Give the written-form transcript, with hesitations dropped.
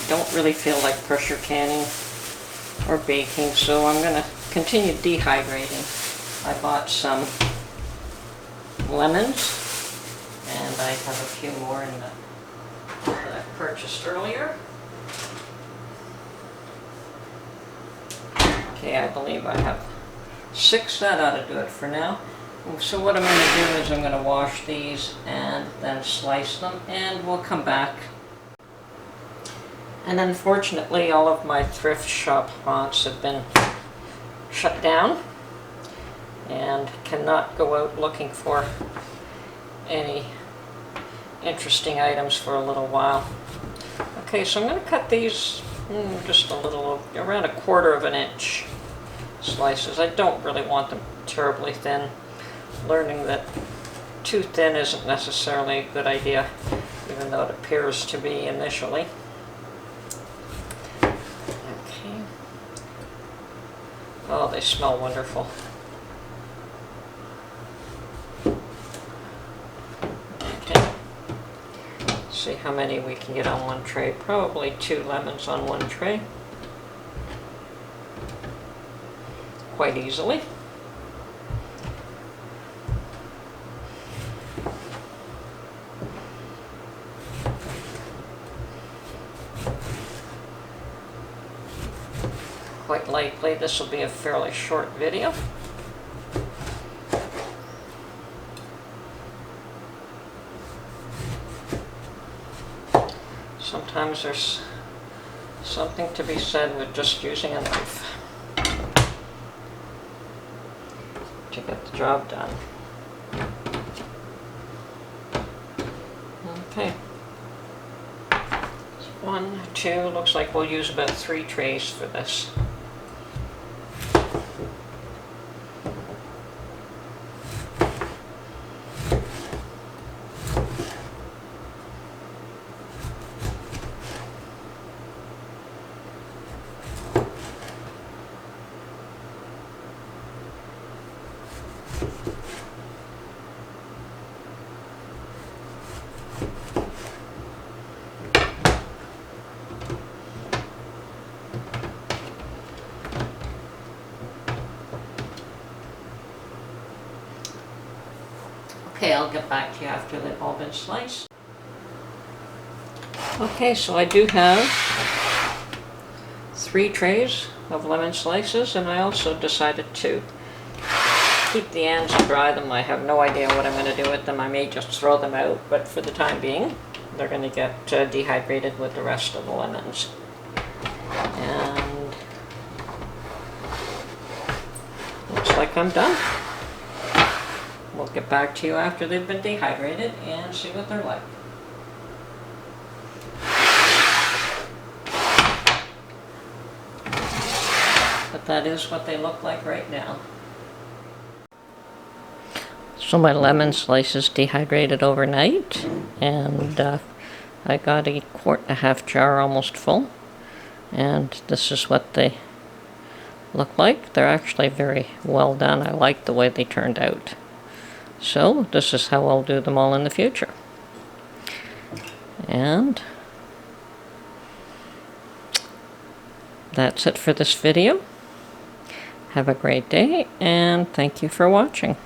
don't really feel like pressure canning or baking, so I'm going to continue dehydrating. I bought some lemons, and I have a few more in the that I purchased earlier. Okay, I believe I have 6. That ought to do it for now. So what I'm going to do is I'm going to wash these and then slice them, and we'll come back. And unfortunately, all of my thrift shop haunts have been shut down and cannot go out looking for any interesting items for a little while. Okay, so I'm going to cut these just a little, around 1/4 inch slices. I don't really want them terribly thin. Learning that too thin isn't necessarily a good idea, even though it appears to be initially. Okay. Oh, they smell wonderful. Okay. Let's see how many we can get on one tray. Probably 2 lemons on one tray. Quite easily. Quite likely this will be a fairly short video. Sometimes there's something to be said with just using a knife to get the job done. Okay. 1, 2, looks like we'll use about 3 trays for this. Okay, I'll get back to you after they've all been sliced. Okay, so I do have 3 trays of lemon slices, and I also decided to keep the ends and dry them. I have no idea what I'm going to do with them. I may just throw them out, but for the time being, they're going to get dehydrated with the rest of the lemons. And looks like I'm done. We'll get back to you after they've been dehydrated and see what they're like. But that is what they look like right now. So my lemon slices dehydrated overnight, and I got a 1.5 quart jar almost full, and this is what they look like. They're actually very well done. I like the way they turned out. So this is how I'll do them all in the future. And that's it for this video. Have a great day, and thank you for watching.